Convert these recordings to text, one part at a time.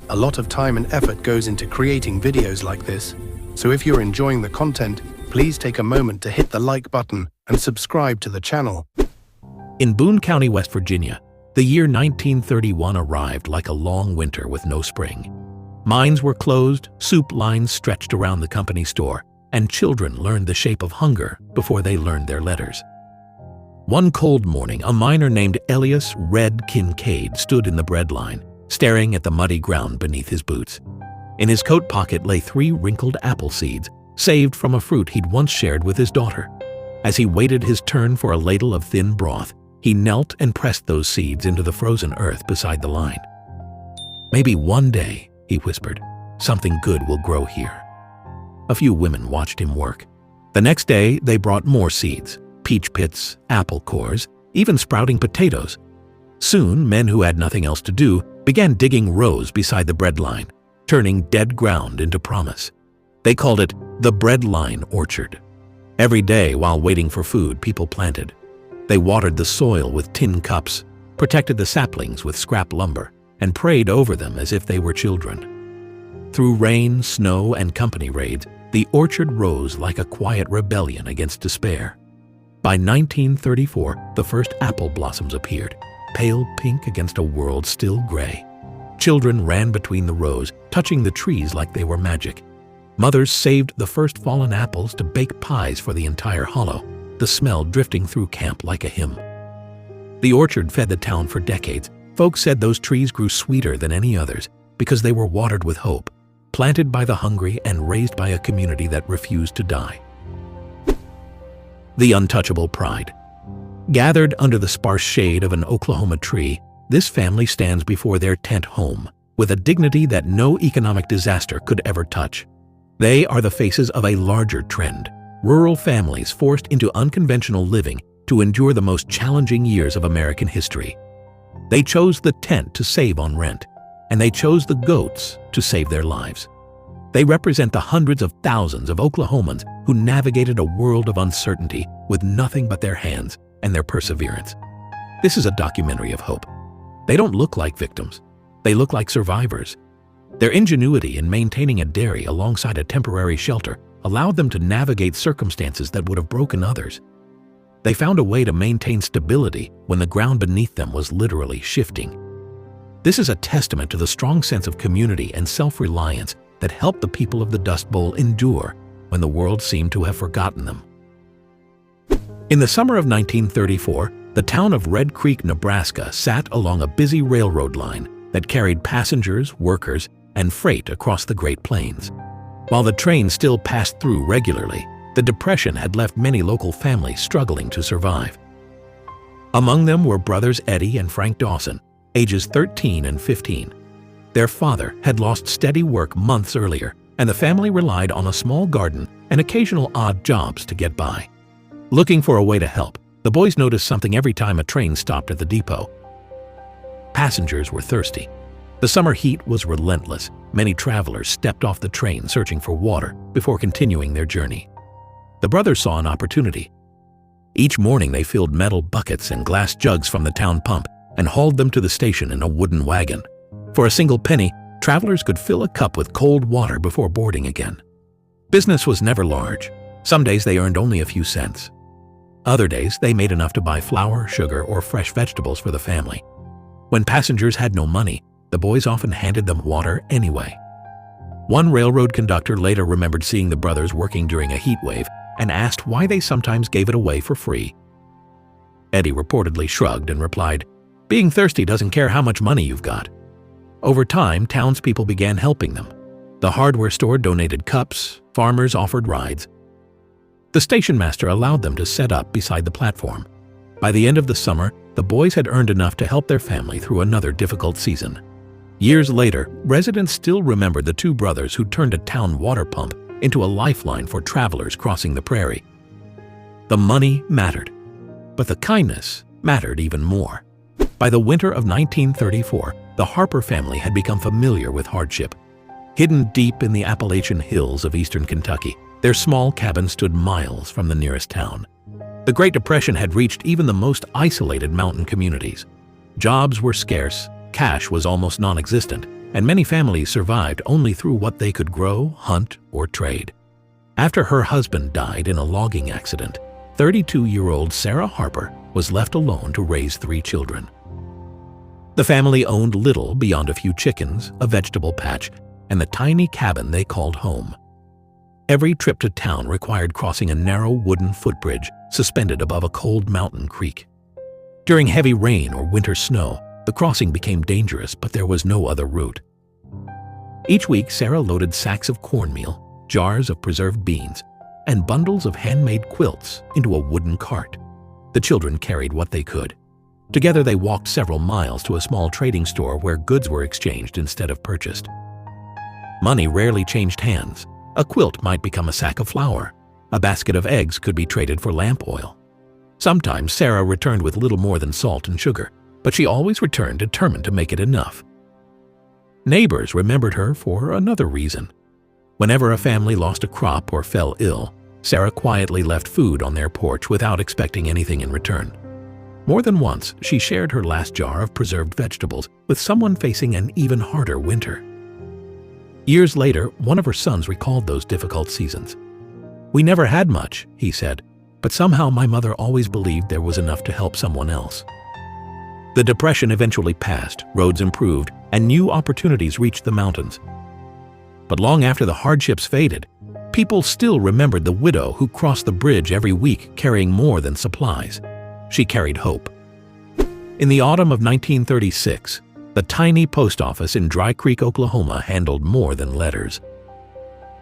A lot of time and effort goes into creating videos like this, so if you're enjoying the content, please take a moment to hit the like button and subscribe to the channel. In Boone County, West Virginia, the year 1931 arrived like a long winter with no spring. Mines were closed, soup lines stretched around the company store, and children learned the shape of hunger before they learned their letters. One cold morning, a miner named Elias "Red" Kincaid stood in the bread line, staring at the muddy ground beneath his boots. In his coat pocket lay 3 wrinkled apple seeds, saved from a fruit he'd once shared with his daughter. As he waited his turn for a ladle of thin broth, he knelt and pressed those seeds into the frozen earth beside the line. "Maybe one day," he whispered, "something good will grow here." A few women watched him work. The next day, they brought more seeds, peach pits, apple cores, even sprouting potatoes. Soon, men who had nothing else to do began digging rows beside the bread line, turning dead ground into promise. They called it the Bread Line Orchard. Every day, while waiting for food, people planted. They watered the soil with tin cups, protected the saplings with scrap lumber, and prayed over them as if they were children. Through rain, snow, and company raids, the orchard rose like a quiet rebellion against despair. By 1934, the first apple blossoms appeared, pale pink against a world still gray. Children ran between the rows, touching the trees like they were magic. Mothers saved the first fallen apples to bake pies for the entire hollow, the smell drifting through camp like a hymn. The orchard fed the town for decades. Folks said those trees grew sweeter than any others because they were watered with hope, planted by the hungry and raised by a community that refused to die. The untouchable pride. Gathered under the sparse shade of an Oklahoma tree, this family stands before their tent home with a dignity that no economic disaster could ever touch. They are the faces of a larger trend: rural families forced into unconventional living to endure the most challenging years of American history. They chose the tent to save on rent, and they chose the goats to save their lives. They represent the hundreds of thousands of Oklahomans who navigated a world of uncertainty with nothing but their hands and their perseverance. This is a documentary of hope. They don't look like victims. They look like survivors. Their ingenuity in maintaining a dairy alongside a temporary shelter allowed them to navigate circumstances that would have broken others. They found a way to maintain stability when the ground beneath them was literally shifting. This is a testament to the strong sense of community and self-reliance that helped the people of the Dust Bowl endure when the world seemed to have forgotten them. In the summer of 1934, the town of Red Creek, Nebraska sat along a busy railroad line that carried passengers, workers, and freight across the Great Plains. While the train still passed through regularly, the Depression had left many local families struggling to survive. Among them were brothers Eddie and Frank Dawson, ages 13 and 15. Their father had lost steady work months earlier, and the family relied on a small garden and occasional odd jobs to get by. Looking for a way to help, the boys noticed something every time a train stopped at the depot. Passengers were thirsty. The summer heat was relentless. Many travelers stepped off the train searching for water before continuing their journey. The brothers saw an opportunity. Each morning they filled metal buckets and glass jugs from the town pump and hauled them to the station in a wooden wagon. For a single penny, travelers could fill a cup with cold water before boarding again. Business was never large. Some days they earned only a few cents. Other days they made enough to buy flour, sugar, or fresh vegetables for the family. When passengers had no money, the boys often handed them water anyway. One railroad conductor later remembered seeing the brothers working during a heat wave and asked why they sometimes gave it away for free. Eddie reportedly shrugged and replied, "Being thirsty doesn't care how much money you've got." Over time, townspeople began helping them. The hardware store donated cups, farmers offered rides. The station master allowed them to set up beside the platform. By the end of the summer, the boys had earned enough to help their family through another difficult season. Years later, residents still remember the two brothers who turned a town water pump into a lifeline for travelers crossing the prairie. The money mattered, but the kindness mattered even more. By the winter of 1934, the Harper family had become familiar with hardship. Hidden deep in the Appalachian hills of eastern Kentucky, their small cabin stood miles from the nearest town. The Great Depression had reached even the most isolated mountain communities. Jobs were scarce, cash was almost non-existent, and many families survived only through what they could grow, hunt, or trade. After her husband died in a logging accident, 32-year-old Sarah Harper was left alone to raise 3 children. The family owned little beyond a few chickens, a vegetable patch, and the tiny cabin they called home. Every trip to town required crossing a narrow wooden footbridge suspended above a cold mountain creek. During heavy rain or winter snow, the crossing became dangerous, but there was no other route. Each week, Sarah loaded sacks of cornmeal, jars of preserved beans, and bundles of handmade quilts into a wooden cart. The children carried what they could. Together they walked several miles to a small trading store where goods were exchanged instead of purchased. Money rarely changed hands. A quilt might become a sack of flour. A basket of eggs could be traded for lamp oil. Sometimes Sarah returned with little more than salt and sugar, but she always returned determined to make it enough. Neighbors remembered her for another reason. Whenever a family lost a crop or fell ill, Sarah quietly left food on their porch without expecting anything in return. More than once, she shared her last jar of preserved vegetables with someone facing an even harder winter. Years later, one of her sons recalled those difficult seasons. "We never had much," he said, "but somehow my mother always believed there was enough to help someone else." The Depression eventually passed, roads improved, and new opportunities reached the mountains. But long after the hardships faded, people still remembered the widow who crossed the bridge every week carrying more than supplies. She carried hope. In the autumn of 1936, the tiny post office in Dry Creek, Oklahoma handled more than letters.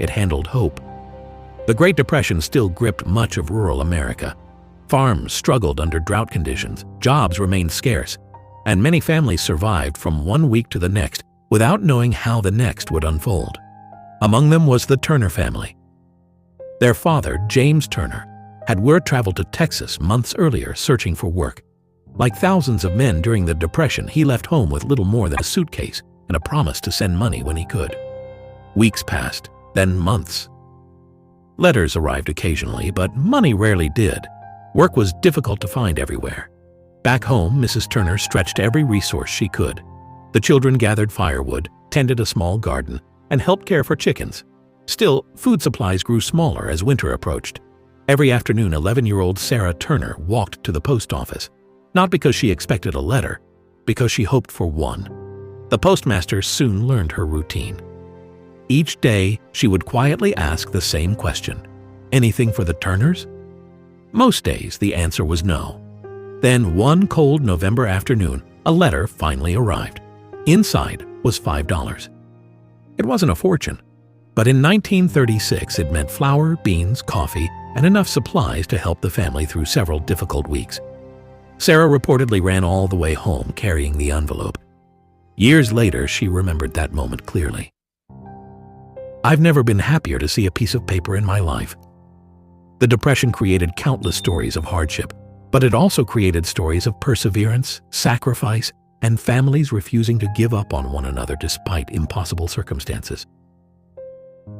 It handled hope. The Great Depression still gripped much of rural America. Farms struggled under drought conditions, jobs remained scarce, and many families survived from one week to the next without knowing how the next would unfold. Among them was the Turner family. Their father, James Turner, had traveled to Texas months earlier searching for work. Like thousands of men during the Depression, he left home with little more than a suitcase and a promise to send money when he could. Weeks passed, then months. Letters arrived occasionally, but money rarely did. Work was difficult to find everywhere. Back home, Mrs. Turner stretched every resource she could. The children gathered firewood, tended a small garden, and helped care for chickens. Still, food supplies grew smaller as winter approached. Every afternoon, 11-year-old Sarah Turner walked to the post office, not because she expected a letter, because she hoped for one. The postmaster soon learned her routine. Each day, she would quietly ask the same question: "Anything for the Turners?" Most days, the answer was no. Then, one cold November afternoon, a letter finally arrived. Inside was $5. It wasn't a fortune, but in 1936 it meant flour, beans, coffee, and enough supplies to help the family through several difficult weeks. Sarah reportedly ran all the way home carrying the envelope. Years later, she remembered that moment clearly. "I've never been happier to see a piece of paper in my life." The Depression created countless stories of hardship, but it also created stories of perseverance, sacrifice, and families refusing to give up on one another despite impossible circumstances.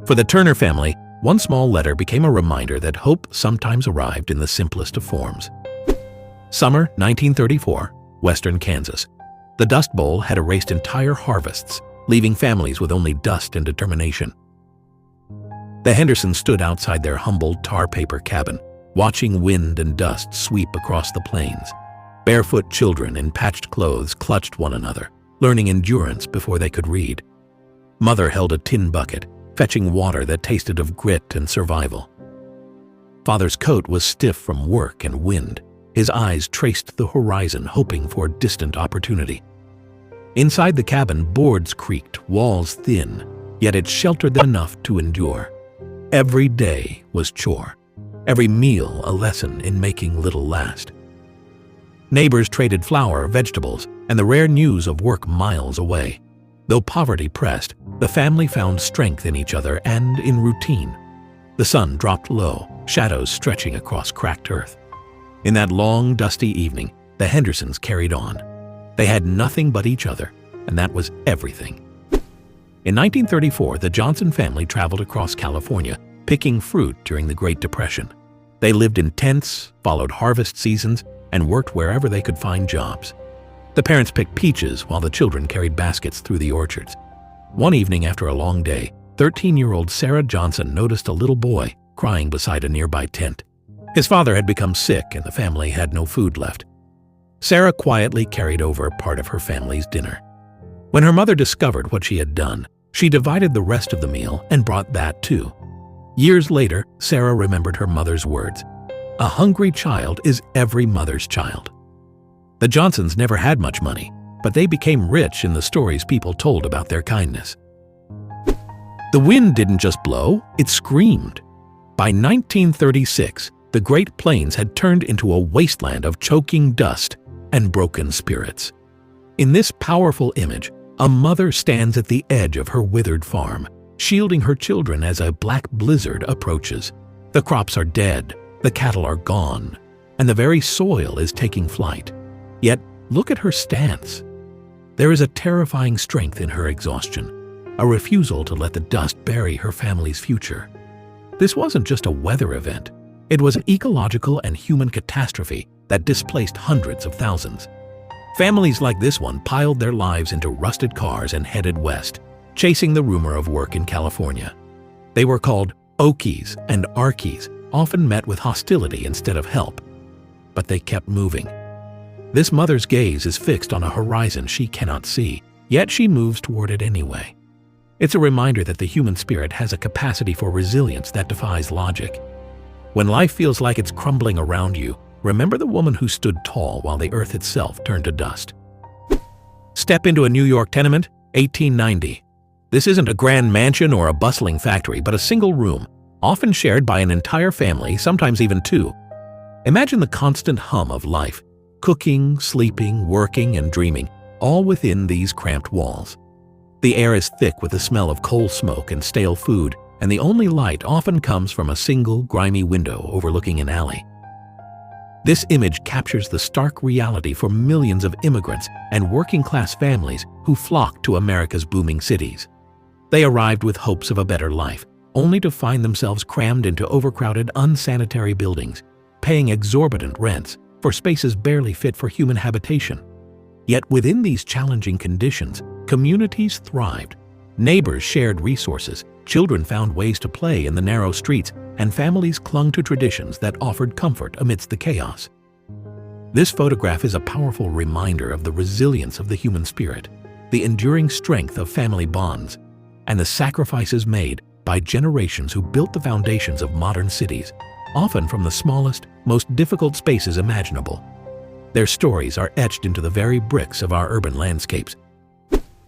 For the Turner family, one small letter became a reminder that hope sometimes arrived in the simplest of forms. Summer 1934, western Kansas. The Dust Bowl had erased entire harvests, leaving families with only dust and determination. The Hendersons stood outside their humble tar paper cabin, watching wind and dust sweep across the plains. Barefoot children in patched clothes clutched one another, learning endurance before they could read. Mother held a tin bucket, fetching water that tasted of grit and survival. Father's coat was stiff from work and wind. His eyes traced the horizon, hoping for distant opportunity. Inside the cabin, boards creaked, walls thin, yet it sheltered them enough to endure. Every day was chore, every meal a lesson in making little last. Neighbors traded flour, vegetables, and the rare news of work miles away. Though poverty pressed, the family found strength in each other and in routine. The sun dropped low, shadows stretching across cracked earth. In that long, dusty evening, the Hendersons carried on. They had nothing but each other, and that was everything. In 1934, the Johnson family traveled across California, picking fruit during the Great Depression. They lived in tents, followed harvest seasons, and worked wherever they could find jobs. The parents picked peaches while the children carried baskets through the orchards. One evening after a long day, 13-year-old Sarah Johnson noticed a little boy crying beside a nearby tent. His father had become sick and the family had no food left. Sarah quietly carried over part of her family's dinner. When her mother discovered what she had done, she divided the rest of the meal and brought that too. Years later, Sarah remembered her mother's words, "A hungry child is every mother's child." The Johnsons never had much money, but they became rich in the stories people told about their kindness. The wind didn't just blow, it screamed. By 1936, the Great Plains had turned into a wasteland of choking dust and broken spirits. In this powerful image, a mother stands at the edge of her withered farm, shielding her children as a black blizzard approaches. The crops are dead, the cattle are gone, and the very soil is taking flight. Yet, look at her stance. There is a terrifying strength in her exhaustion, a refusal to let the dust bury her family's future. This wasn't just a weather event. It was an ecological and human catastrophe that displaced hundreds of thousands. Families like this one piled their lives into rusted cars and headed west, chasing the rumor of work in California. They were called Okies and Arkies, often met with hostility instead of help. But they kept moving. This mother's gaze is fixed on a horizon she cannot see, yet she moves toward it anyway. It's a reminder that the human spirit has a capacity for resilience that defies logic. When life feels like it's crumbling around you, remember the woman who stood tall while the earth itself turned to dust. Step into a New York tenement, 1890. This isn't a grand mansion or a bustling factory, but a single room, often shared by an entire family, sometimes even two. Imagine the constant hum of life, cooking, sleeping, working, and dreaming, all within these cramped walls. The air is thick with the smell of coal smoke and stale food, and the only light often comes from a single, grimy window overlooking an alley. This image captures the stark reality for millions of immigrants and working-class families who flock to America's booming cities. They arrived with hopes of a better life, only to find themselves crammed into overcrowded, unsanitary buildings, paying exorbitant rents for spaces barely fit for human habitation. Yet within these challenging conditions, communities thrived. Neighbors shared resources, children found ways to play in the narrow streets, and families clung to traditions that offered comfort amidst the chaos. This photograph is a powerful reminder of the resilience of the human spirit, the enduring strength of family bonds, and the sacrifices made by generations who built the foundations of modern cities, often from the smallest, most difficult spaces imaginable. Their stories are etched into the very bricks of our urban landscapes.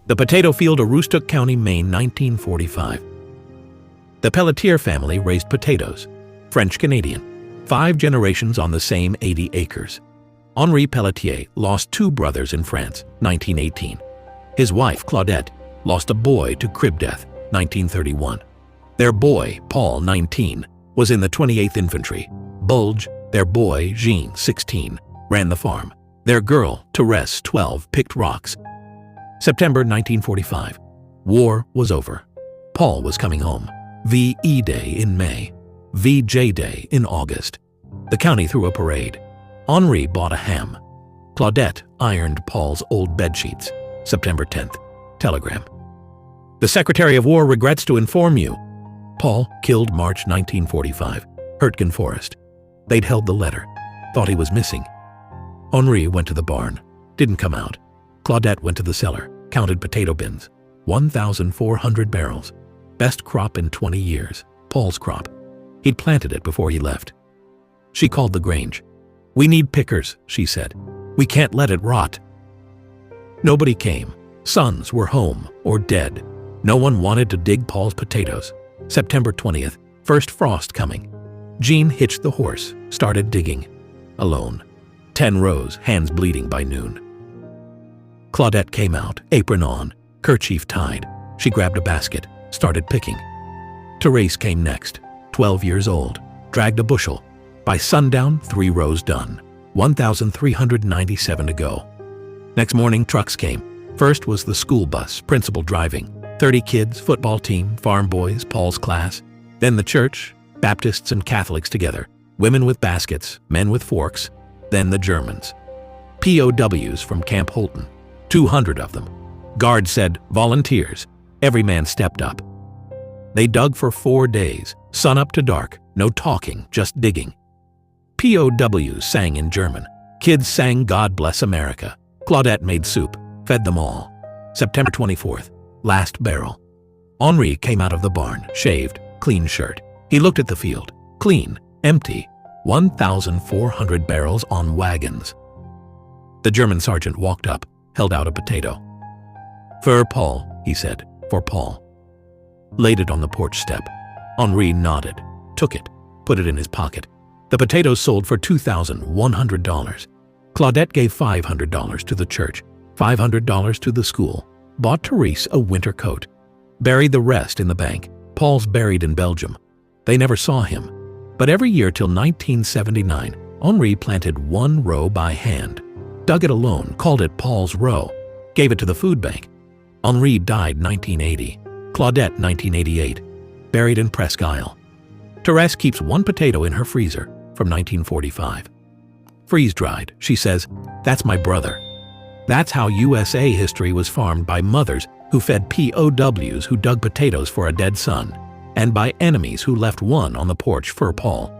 The potato field, Aroostook County, Maine, 1945. The Pelletier family raised potatoes, French-Canadian, 5 generations on the same 80 acres. Henri Pelletier lost 2 brothers in France, 1918. His wife, Claudette, lost a boy to crib death, 1931. Their boy, Paul, 19, was in the 28th Infantry. Bulge, their boy, Jean, 16, ran the farm. Their girl, Therese, 12, picked rocks. September 1945. War was over. Paul was coming home. VE Day in May. VJ Day in August. The county threw a parade. Henri bought a ham. Claudette ironed Paul's old bedsheets. September 10th. Telegram. The Secretary of War regrets to inform you. Paul killed March 1945. Hurtgen Forest. They'd held the letter. Thought he was missing. Henri went to the barn. Didn't come out. Claudette went to the cellar. Counted potato bins. 1,400 barrels. Best crop in 20 years. Paul's crop. He'd planted it before he left. She called the Grange. "We need pickers," she said. "We can't let it rot." Nobody came. Sons were home or dead. No one wanted to dig Paul's potatoes. September 20th. First frost coming. Jean hitched the horse, started digging. Alone. 10 rows, hands bleeding by noon. Claudette came out, apron on, kerchief tied. She grabbed a basket, started picking. Therese came next, 12 years old, dragged a bushel. By sundown, 3 rows done. 1,397 to go. Next morning, trucks came. First was the school bus, principal driving. 30 kids, football team, farm boys, Paul's class. Then the church, Baptists and Catholics together. Women with baskets, men with forks. Then the Germans. POWs from Camp Holton. 200 of them. Guard said, volunteers. Every man stepped up. They dug for 4 days, sun up to dark, no talking, just digging. POWs sang in German. Kids sang God Bless America. Claudette made soup, fed them all. September 24th, last barrel. Henri came out of the barn, shaved, clean shirt. He looked at the field. Clean, empty, 1,400 barrels on wagons. The German sergeant walked up, held out a potato. "For Paul," he said, "for Paul." Laid it on the porch step. Henri nodded, took it, put it in his pocket. The potatoes sold for $2,100. Claudette gave $500 to the church, $500 to the school, bought Therese a winter coat, buried the rest in the bank. Paul's buried in Belgium. They never saw him. But every year till 1979, Henri planted 1 row by hand, dug it alone, called it Paul's Row, gave it to the food bank. Henri died 1980, Claudette 1988, buried in Presque Isle. Therese keeps 1 potato in her freezer from 1945. Freeze-dried, she says, "That's my brother." That's how USA history was farmed by mothers who fed POWs who dug potatoes for a dead son, and by enemies who left 1 on the porch for Paul.